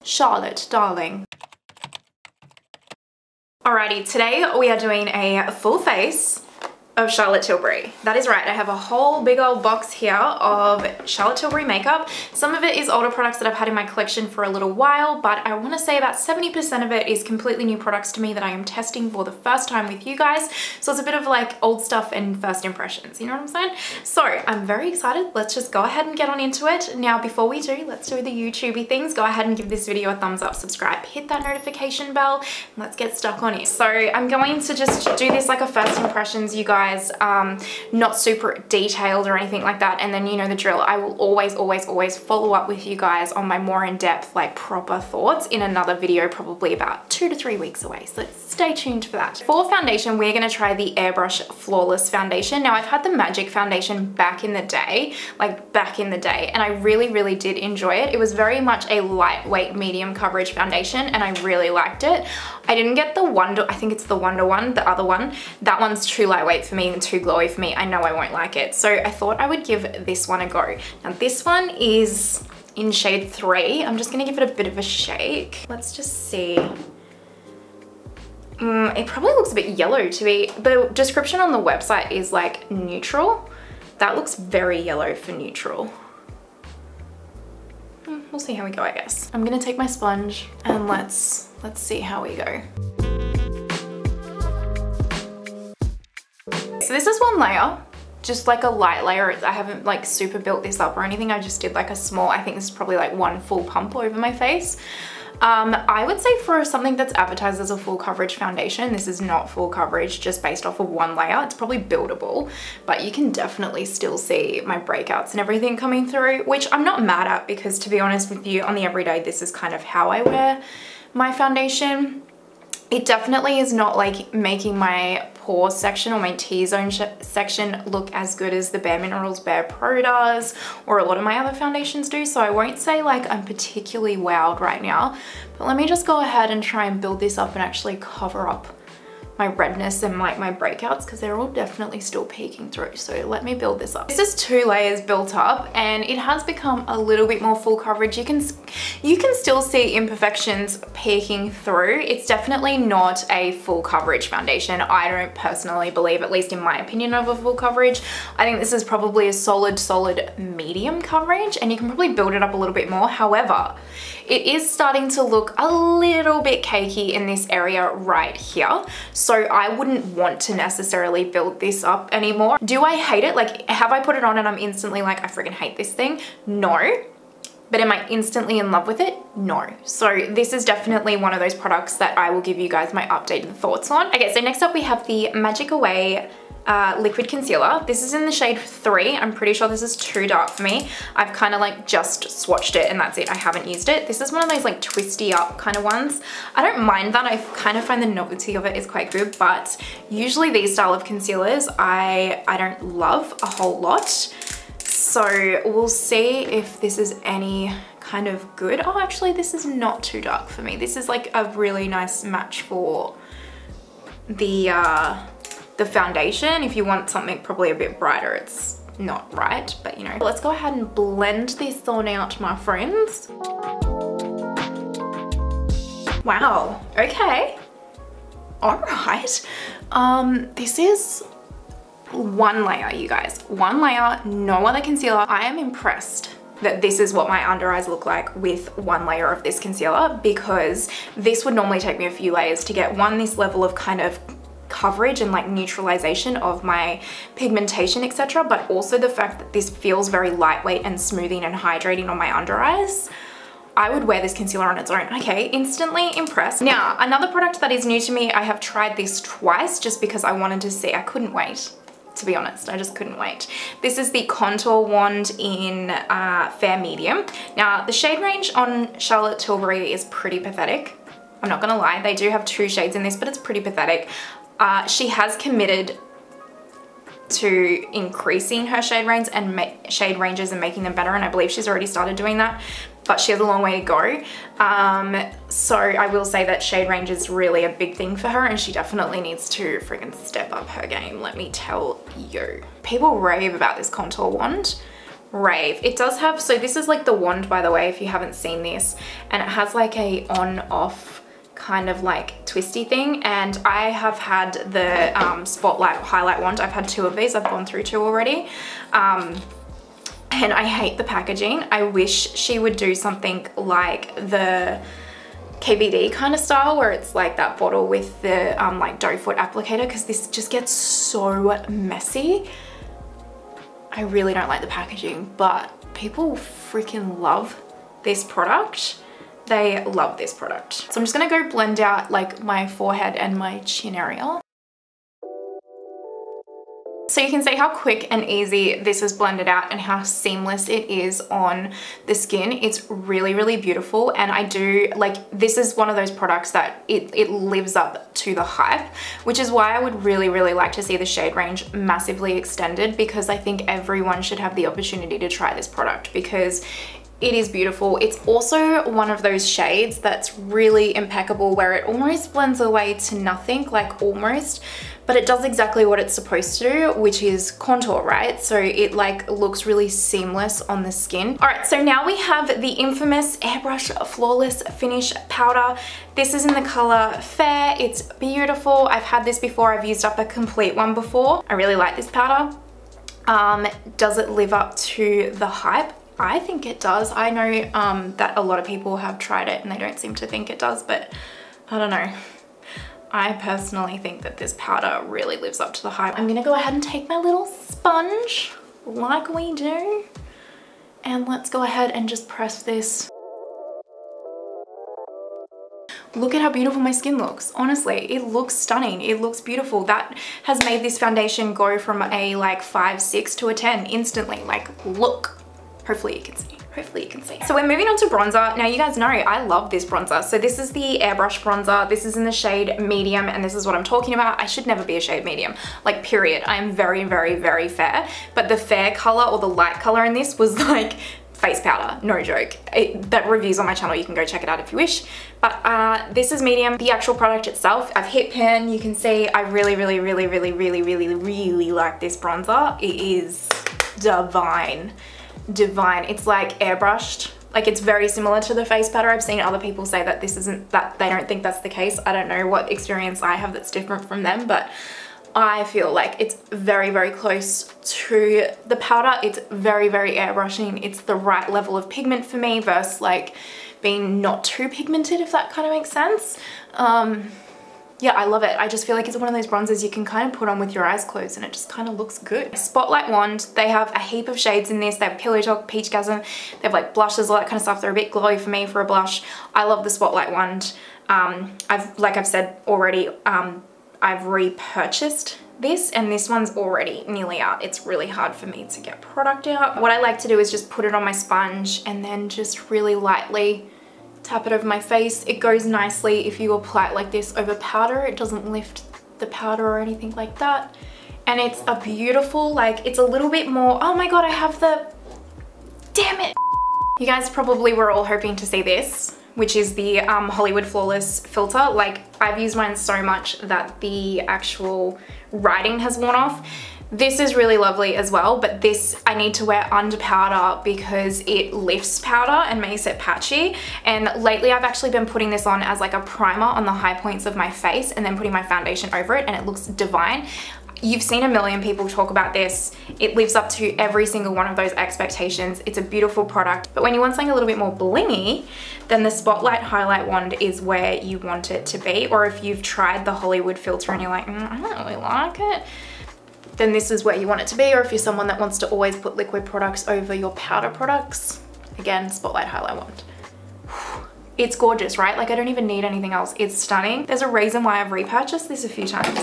Charlotte, darling. Alrighty, today we are doing a full face of Charlotte Tilbury. That is right, I have a whole big old box here of Charlotte Tilbury makeup. Some of it is older products that I've had in my collection for a little while, but I want to say about 70% of it is completely new products to me that I am testing for the first time with you guys. So it's a bit of like old stuff and first impressions, you know what I'm saying? So I'm very excited. Let's just go ahead and get on into it. Now before we do, let's do the YouTubey things. Go ahead and give this video a thumbs up, subscribe, hit that notification bell, and let's get stuck on it. So I'm going to just do this like a first impressions, you guys. Not super detailed or anything like that, and then you know the drill. I will always follow up with you guys on my more in-depth like proper thoughts in another video, probably about 2 to 3 weeks away, so stay tuned for that. For foundation, we're going to try the Airbrush Flawless foundation. Now I've had the Magic foundation back in the day, and I really did enjoy it. It was very much a lightweight medium coverage foundation and I really liked it. I didn't get the Wonder, I think it's the Wonder one, the other one. That one's too lightweight for me and too glowy for me. I know I won't like it. So I thought I would give this one a go. Now this one is in shade 3. I'm just gonna give it a bit of a shake. Let's just see. It probably looks a bit yellow to be. The description on the website is like neutral. That looks very yellow for neutral. We'll see how we go, I guess. I'm gonna take my sponge and let's see how we go. So this is one layer, just like a light layer. I haven't like super built this up or anything. I just did like a small, I think this is probably like one full pump over my face. I would say for something that's advertised as a full coverage foundation, this is not full coverage just based off of one layer. It's probably buildable, but you can definitely still see my breakouts and everything coming through, which I'm not mad at because to be honest with you, on the everyday, this is kind of how I wear my foundation. It definitely is not like making my pore section or my T-zone section look as good as the Bare Minerals Bare Pro does or a lot of my other foundations do. So I won't say like I'm particularly wowed right now, but let me just go ahead and try and build this up and actually cover up my redness and like my breakouts because they're all definitely still peeking through. So let me build this up. This is 2 layers built up and it has become a little bit more full coverage. You can still see imperfections peeking through. It's definitely not a full coverage foundation. I don't personally believe, at least in my opinion, of a full coverage. I think this is probably a solid medium coverage and you can probably build it up a little bit more. However, it is starting to look a little bit cakey in this area right here. So I wouldn't want to necessarily build this up anymore. Do I hate it? Like, have I put it on and I'm instantly like, I freaking hate this thing? No. But am I instantly in love with it? No. So this is definitely one of those products that I will give you guys my updated thoughts on. Okay, so next up we have the Magic Away liquid concealer. This is in the shade 3. I'm pretty sure this is too dark for me. I've kind of like just swatched it and that's it. I haven't used it. This is one of those like twisty up kind of ones. I don't mind that. I kind of find the novelty of it is quite good, but usually these style of concealers I don't love a whole lot. So we'll see if this is any kind of good. Oh, actually this is not too dark for me. This is like a really nice match for the foundation. If you want something probably a bit brighter, it's not right, but you know. Let's go ahead and blend this on out, my friends. Wow, okay. All right. This is one layer, you guys. One layer, no other concealer. I am impressed that this is what my under eyes look like with one layer of this concealer, because this would normally take me a few layers to get this level of kind of coverage and like neutralization of my pigmentation, etc. But also the fact that this feels very lightweight and smoothing and hydrating on my under eyes. I would wear this concealer on its own. Okay, instantly impressed. Now, another product that is new to me, I have tried this twice just because I wanted to see. I couldn't wait, to be honest. I just couldn't wait. This is the Contour Wand in Fair Medium. Now, the shade range on Charlotte Tilbury is pretty pathetic. I'm not gonna lie, they do have 2 shades in this, but it's pretty pathetic. She has committed to increasing her shade ranges and making them better, and I believe she's already started doing that, but she has a long way to go. So I will say that shade range is really a big thing for her, and she definitely needs to freaking step up her game, let me tell you. People rave about this contour wand. Rave. It does have, so this is like the wand, by the way, if you haven't seen this, and it has like a on-off kind of like twisty thing, and I have had the Spotlight highlight wand. I've had 2 of these. I've gone through 2 already. And I hate the packaging. I wish she would do something like the KVD kind of style, where it's like that bottle with the like doe foot applicator, because this just gets so messy. I really don't like the packaging, but people freaking love this product. They love this product. So I'm just gonna go blend out like my forehead and my chin area. So you can see how quick and easy this is blended out and how seamless it is on the skin. It's really, really beautiful, and I do like, this is one of those products that it lives up to the hype, which is why I would really, really like to see the shade range massively extended, because I think everyone should have the opportunity to try this product because it is beautiful. It's also one of those shades that's really impeccable, where it almost blends away to nothing, like almost, but it does exactly what it's supposed to do, which is contour, right? So it like looks really seamless on the skin. All right, so now we have the infamous Airbrush Flawless Finish Powder. This is in the color Fair. It's beautiful. I've had this before. I've used up a complete one before. I really like this powder. Does it live up to the hype? I think it does. I know that a lot of people have tried it and they don't seem to think it does, but I don't know. I personally think that this powder really lives up to the hype. I'm gonna go ahead and take my little sponge like we do, and let's go ahead and just press this. Look at how beautiful my skin looks. Honestly, it looks stunning. It looks beautiful. That has made this foundation go from a like 5-6 to a 10 instantly. Like, look. Hopefully you can see. Hopefully you can see. So we're moving on to bronzer. Now you guys know I love this bronzer. So this is the Airbrush Bronzer. This is in the shade medium, and this is what I'm talking about. I should never be a shade medium, like period. I am very, very, very fair. But the fair color or the light color in this was like face powder, no joke. That review's on my channel, you can go check it out if you wish. But this is medium. The actual product itself, I've hit pan, you can see I really, really, really, really, really, really, really like this bronzer. It is divine. Divine. It's like airbrushed. Like, it's very similar to the face powder. I've seen other people say that this isn't, that they don't think that's the case. I don't know what experience I have that's different from them, but I feel like it's very, very close to the powder. It's very, very airbrushing. It's the right level of pigment for me versus like being not too pigmented, if that kind of makes sense. Yeah, I love it. I just feel like it's one of those bronzers you can kind of put on with your eyes closed and it just kind of looks good. Spotlight wand, they have a heap of shades in this. They have Pillowtalk, Peachgasm, they have like blushes, all that kind of stuff. They're a bit glowy for me for a blush. I love the Spotlight wand. Like I've said already, I've repurchased this, and this one's already nearly out. It's really hard for me to get product out. What I like to do is just put it on my sponge and then just really lightly tap it over my face. It goes nicely if you apply it like this over powder. It doesn't lift the powder or anything like that. And it's a beautiful, like, it's a little bit more, oh my god, I have the, damn it. You guys probably were all hoping to see this, which is the Hollywood Flawless filter. Like, I've used mine so much that the actual writing has worn off. This is really lovely as well, but this I need to wear under powder because it lifts powder and makes it patchy. And lately I've actually been putting this on as like a primer on the high points of my face and then putting my foundation over it, and it looks divine. You've seen a million people talk about this. It lives up to every single one of those expectations. It's a beautiful product. But when you want something a little bit more blingy, then the Spotlight Highlight Wand is where you want it to be. Or if you've tried the Hollywood filter and you're like, I don't really like it, then this is where you want it to be. Or if you're someone that wants to always put liquid products over your powder products, again, Spotlight Highlight Wand. It's gorgeous, right? Like, I don't even need anything else. It's stunning. There's a reason why I've repurchased this a few times.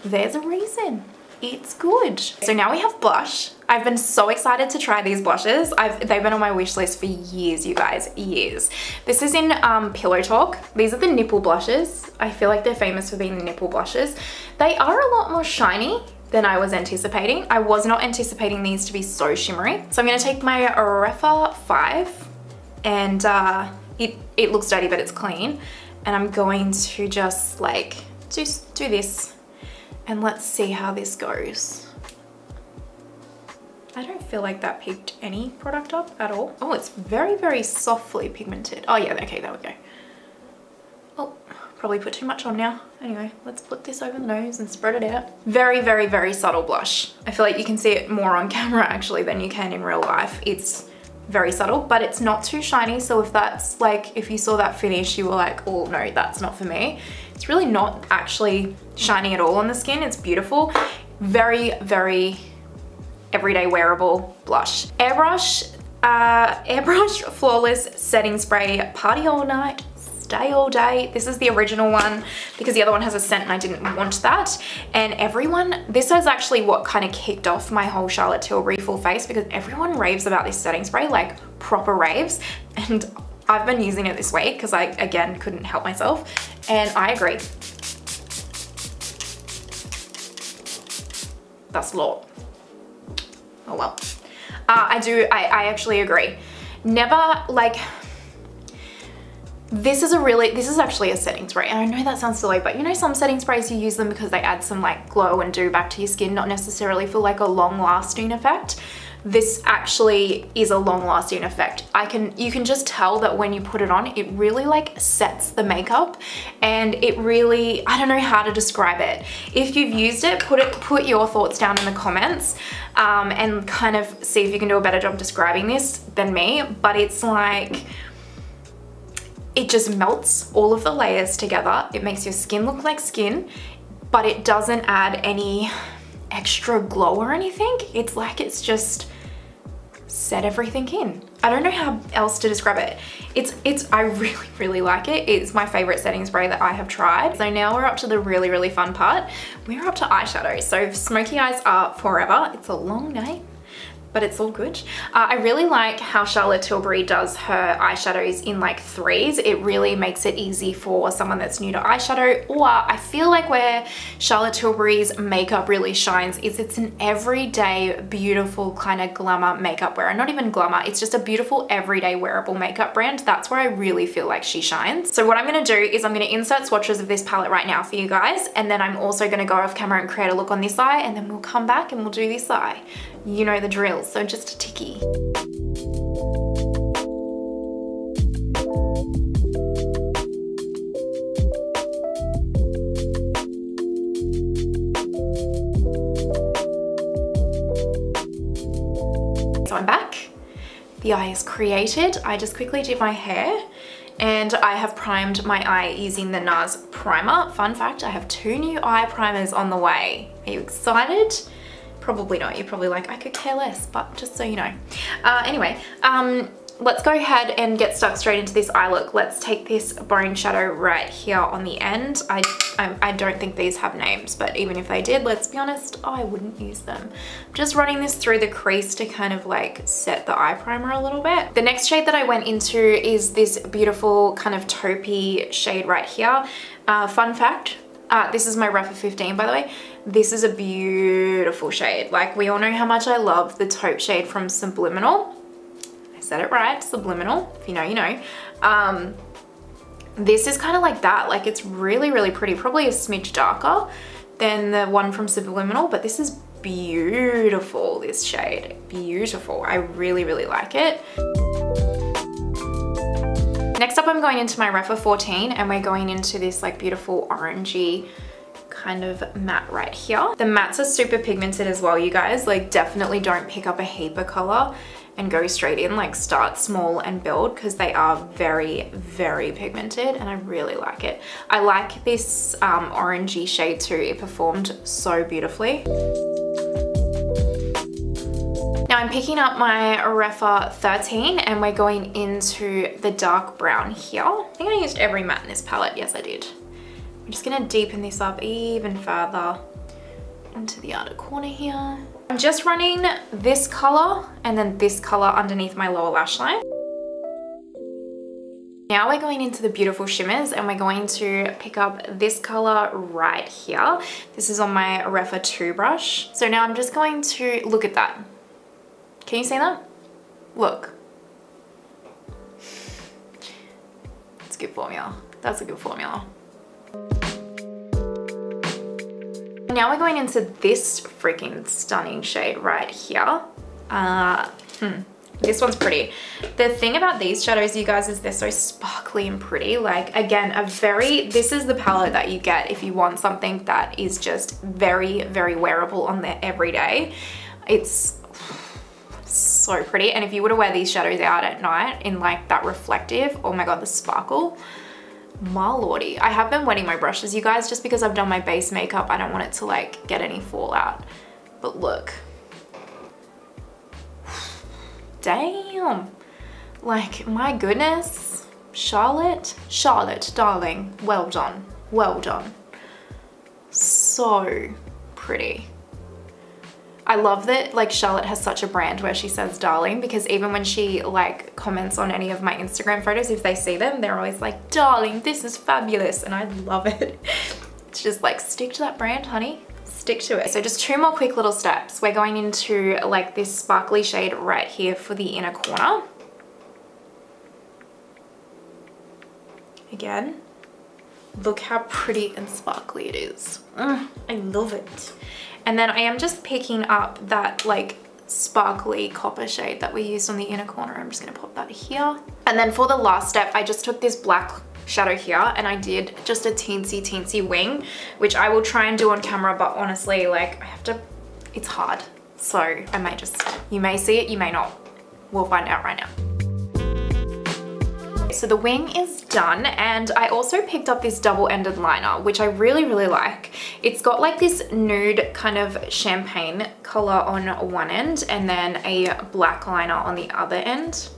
There's a reason. It's good. So now we have blush. I've been so excited to try these blushes. They've been on my wish list for years, you guys, years. This is in Pillowtalk. These are the nipple blushes. I feel like they're famous for being the nipple blushes. They are a lot more shiny than I was anticipating. I was not anticipating these to be so shimmery. So I'm gonna take my Refa 5, and it looks dirty, but it's clean. And I'm going to just like, do this. And let's see how this goes. I don't feel like that picked any product up at all. Oh, it's very, very softly pigmented. Oh yeah, okay, there we go. Oh, probably put too much on now. Anyway, let's put this over the nose and spread it out. Very, very, very subtle blush. I feel like you can see it more on camera actually than you can in real life. It's very subtle, but it's not too shiny. So if that's like, if you saw that finish, you were like, oh no, that's not for me. It's really not actually shiny at all on the skin. It's beautiful. Very, very everyday wearable blush. Airbrush Flawless Setting Spray, Party All Night, Stay All Day. This is the original one because the other one has a scent and I didn't want that. And this is actually what kind of kicked off my whole Charlotte Tilbury full face, because everyone raves about this setting spray, like proper raves. And I've been using it this week because I, again, couldn't help myself. And I agree. That's a lot. Oh well. I actually agree. Never, like, this is actually a setting spray. And I know that sounds silly, but you know some setting sprays, you use them because they add some like glow and dew back to your skin, not necessarily for like a long lasting effect. This actually is a long lasting effect. You can just tell that when you put it on, it really like sets the makeup, and it really, I don't know how to describe it. If you've used it, put your thoughts down in the comments and kind of see if you can do a better job describing this than me. But it's like, it just melts all of the layers together. It makes your skin look like skin, but it doesn't add any extra glow or anything. It's like it's just set everything in. I don't know how else to describe it. I really, really like it. It's my favorite setting spray that I have tried. So now we're up to the really, really fun part. We're up to eyeshadow. So smoky eyes are forever. It's a long name, but it's all good. I really like how Charlotte Tilbury does her eyeshadows in like threes. It really makes it easy for someone that's new to eyeshadow. Or I feel like where Charlotte Tilbury's makeup really shines is it's an everyday, beautiful kind of glamour makeup wearer. Not even glamour, it's just a beautiful everyday wearable makeup brand. That's where I really feel like she shines. So what I'm gonna do is I'm gonna insert swatches of this palette right now for you guys, and then I'm also gonna go off camera and create a look on this eye, and then we'll come back and we'll do this eye. You know the drill, so just a ticky. So I'm back. The eye is created. I just quickly did my hair and I have primed my eye using the NARS primer. Fun fact, I have 2 new eye primers on the way. Are you excited? Probably not. You're probably like, I could care less, but just so you know. Anyway, let's go ahead and get stuck straight into this eye look. Let's take this bone shadow right here on the end. I don't think these have names, but even if they did, let's be honest, I wouldn't use them. I'm just running this through the crease to kind of like set the eye primer a little bit. The next shade that I went into is this beautiful kind of taupey shade right here. Fun fact, this is my Refa 15, by the way. This is a beautiful shade. Like, we all know how much I love the taupe shade from Subliminal. I said it right, Subliminal. If you know, you know. This is kind of like that. Like, it's really, really pretty. Probably a smidge darker than the one from Subliminal, but this is beautiful, this shade. Beautiful. I really, really like it. Next up, I'm going into my Refa 14 and we're going into this like beautiful orangey kind of matte right here. The mattes are super pigmented as well, you guys. Like, definitely don't pick up a heap of color and go straight in. Like, start small and build, because they are very, very pigmented and I really like it. I like this orangey shade too. It performed so beautifully. Now I'm picking up my Refa 13 and we're going into the dark brown here. I think I used every matte in this palette. Yes, I did. I'm just gonna deepen this up even further into the outer corner here. I'm just running this color and then this color underneath my lower lash line. Now we're going into the beautiful shimmers and we're going to pick up this color right here. This is on my Refa 2 brush. So now I'm just going to look at that. Can you see that? Look. It's a good formula. That's a good formula. Now we're going into this freaking stunning shade right here. This one's pretty. The thing about these shadows, you guys, is they're so sparkly and pretty. Like, again, this is the palette that you get if you want something that is just very, very wearable on there every day. It's so pretty. And if you were to wear these shadows out at night in like that reflective, oh my God, the sparkle, my lordy. I have been wetting my brushes, you guys, just because I've done my base makeup. I don't want it to like get any fallout. But look. Damn. Like, my goodness. Charlotte, darling, well done. Well done. So pretty. I love that like Charlotte has such a brand where she says darling, because even when she like comments on any of my Instagram photos, if they see them, they're always like, darling, this is fabulous. And I love it. It's just like, stick to that brand, honey. Stick to it. So just 2 more quick little steps. We're going into like this sparkly shade right here for the inner corner. Again, look how pretty and sparkly it is. I love it. And then I am just picking up that like sparkly copper shade that we used on the inner corner. I'm just gonna pop that here. And then for the last step, I just took this black shadow here and I did just a teensy wing, which I will try and do on camera, but honestly, like, I have to, it's hard. So I may just, you may see it, you may not. We'll find out right now. So the wing is done, and I also picked up this double-ended liner, which I really, really like. It's got like this nude kind of champagne color on one end and then a black liner on the other end.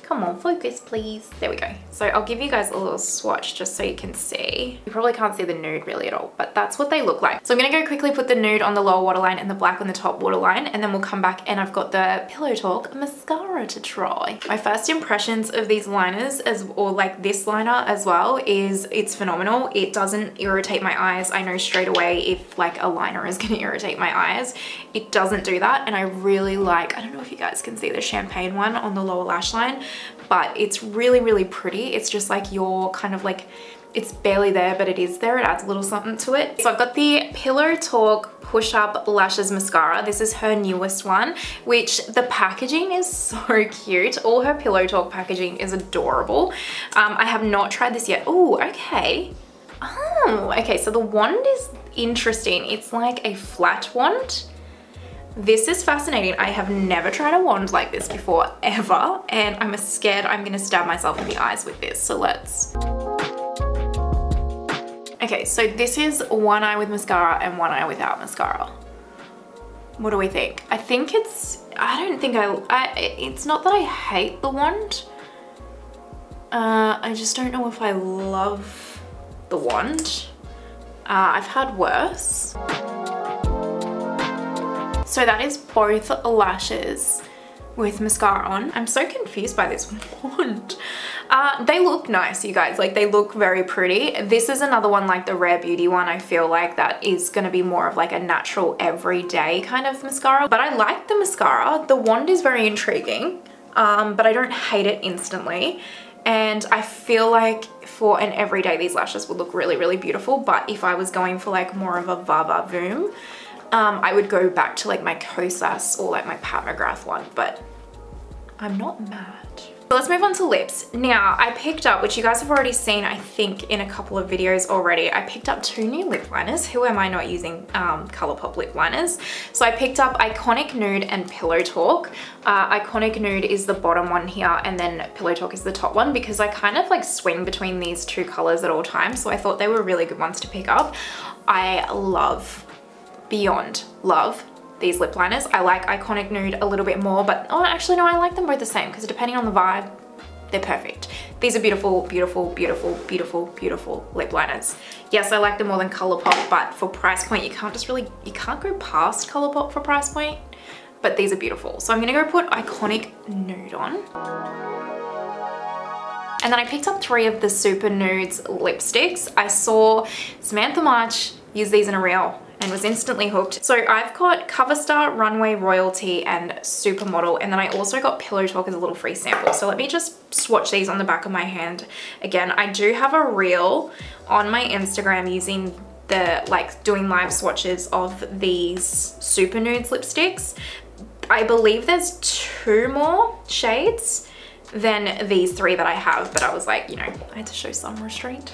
Come on, focus please. There we go. So I'll give you guys a little swatch just so you can see. You probably can't see the nude really at all, but that's what they look like. So I'm gonna go quickly put the nude on the lower waterline and the black on the top waterline, and then we'll come back and I've got the Pillowtalk mascara to try. My first impressions of these liners, or like this liner as well, is it's phenomenal. It doesn't irritate my eyes. I know straight away if like a liner is gonna irritate my eyes. It doesn't do that, and I really like, I don't know if you guys can see the champagne one on the lower lash line, but it's really, really pretty. It's just like your kind of like, it's barely there, but it is there. It adds a little something to it. So I've got the Pillowtalk Push Up Lashes Mascara. This is her newest one, which the packaging is so cute. All her Pillowtalk packaging is adorable. I have not tried this yet. Oh, okay. Oh, okay, so the wand is interesting. It's like a flat wand. This is fascinating. I have never tried a wand like this before, ever, and I'm scared I'm gonna stab myself in the eyes with this, so let's. Okay, so this is one eye with mascara and one eye without mascara. What do we think? I think it's, I don't think it's not that I hate the wand. I just don't know if I love the wand. I've had worse. So that is both lashes with mascara on. I'm so confused by this wand. They look nice, you guys. Like, they look very pretty. This is another one like the Rare Beauty one. I feel like that is gonna be more of like a natural everyday kind of mascara. But I like the mascara. The wand is very intriguing, but I don't hate it instantly. And I feel like for an everyday, these lashes would look really, really beautiful. But if I was going for like more of a va-va voom, I would go back to like my Kosas or like my Pat McGrath one, but I'm not mad. So let's move on to lips. Now, I picked up, which you guys have already seen, I think, in a couple of videos already, I picked up 2 new lip liners. Who am I not using ColourPop lip liners? So I picked up Iconic Nude and Pillowtalk. Iconic Nude is the bottom one here, and then Pillowtalk is the top one, because I kind of like swing between these 2 colors at all times, so I thought they were really good ones to pick up. I love, beyond love, these lip liners. I like Iconic Nude a little bit more, but oh, actually no, I like them both the same, because depending on the vibe, they're perfect. These are beautiful, beautiful, beautiful, beautiful, beautiful lip liners. Yes, I like them more than ColourPop, but for price point, you can't go past ColourPop for price point, but these are beautiful. So I'm gonna go put Iconic Nude on. And then I picked up 3 of the Super Nudes lipsticks. I saw Samantha March use these in a reel and was instantly hooked. So I've got Coverstar, Runway Royalty, and Supermodel, and then I also got Pillowtalk as a little free sample. So let me just swatch these on the back of my hand. Again, I do have a reel on my Instagram using the, like, doing live swatches of these Super Nudes lipsticks. I believe there's 2 more shades than these 3 that I have, but I was like, you know, I had to show some restraint.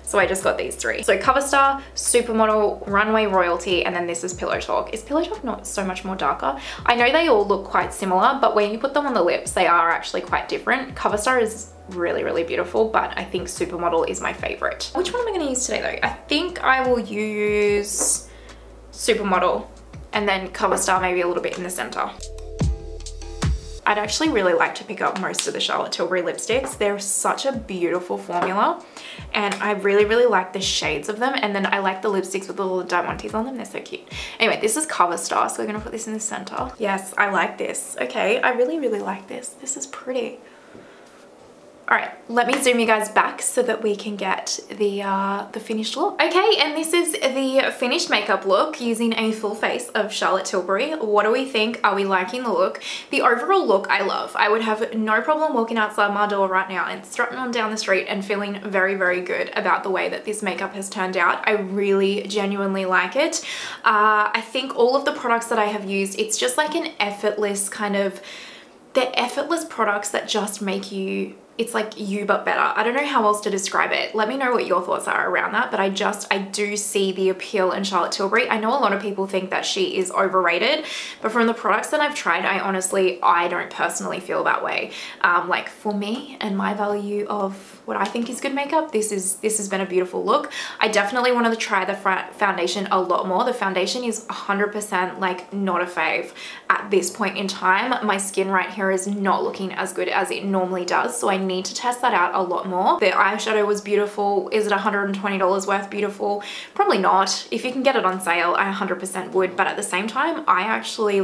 So I just got these 3. So Cover Star, Supermodel, Runway Royalty, and then this is Pillowtalk. Is Pillowtalk not so much more darker? I know they all look quite similar, but when you put them on the lips, they are actually quite different. Cover Star is really, really beautiful, but I think Supermodel is my favorite. Which one am I gonna use today though? I think I will use Supermodel and then Cover Star maybe a little bit in the center. I'd actually really like to pick up most of the Charlotte Tilbury lipsticks. They're such a beautiful formula and I really, really like the shades of them. And then I like the lipsticks with the little diamantes on them. They're so cute. Anyway, this is Cover Star, so we're gonna put this in the center. Yes, I like this. Okay, I really, really like this. This is pretty. All right, let me zoom you guys back so that we can get the finished look. Okay, and this is the finished makeup look using a full face of Charlotte Tilbury. What do we think? Are we liking the look? The overall look I love. I would have no problem walking outside my door right now and strutting on down the street and feeling very, very good about the way that this makeup has turned out. I really genuinely like it. I think all of the products that I have used, it's just like an effortless kind of, they're effortless products that just make you, it's like you but better. I don't know how else to describe it. Let me know what your thoughts are around that, but I do see the appeal in Charlotte Tilbury. I know a lot of people think that she is overrated, but from the products that I've tried, I don't personally feel that way. Like for me and my value of what I think is good makeup, this has been a beautiful look. I definitely wanted to try the foundation a lot more. The foundation is 100% like not a fave at this point in time. My skin right here is not looking as good as it normally does, so I need to test that out a lot more. The eyeshadow was beautiful. Is it $120 worth beautiful? Probably not. If you can get it on sale, I 100% would, but at the same time, I actually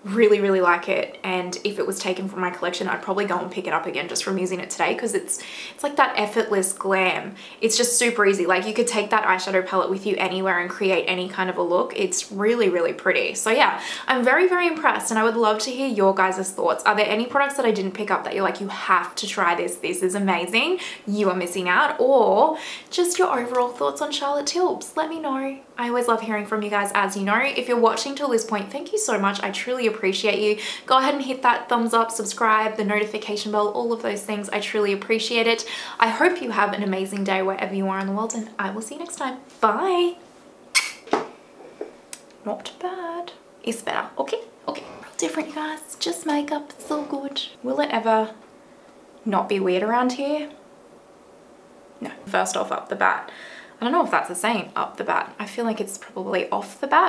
really, really like it, and if it was taken from my collection, I'd probably go and pick it up again just from using it today, because it's like that effortless glam. It's just super easy. Like you could take that eyeshadow palette with you anywhere and create any kind of a look. It's really, really pretty. So yeah, I'm very, very impressed, and I would love to hear your guys' thoughts. Are there any products that I didn't pick up that you're like, you have to try this, this is amazing, you are missing out, or just your overall thoughts on Charlotte Tilbs? Let me know. I always love hearing from you guys, as you know. If you're watching till this point, thank you so much. I truly appreciate you. Go ahead and hit that thumbs up, subscribe, the notification bell, all of those things. I truly appreciate it. I hope you have an amazing day wherever you are in the world, and I will see you next time. Bye. Not bad. It's better. Okay, okay. Real different, you guys. Just makeup. It's all good. Will it ever not be weird around here? No. First off, up the bat. I don't know if that's a saying, up the bat. I feel like it's probably off the bat.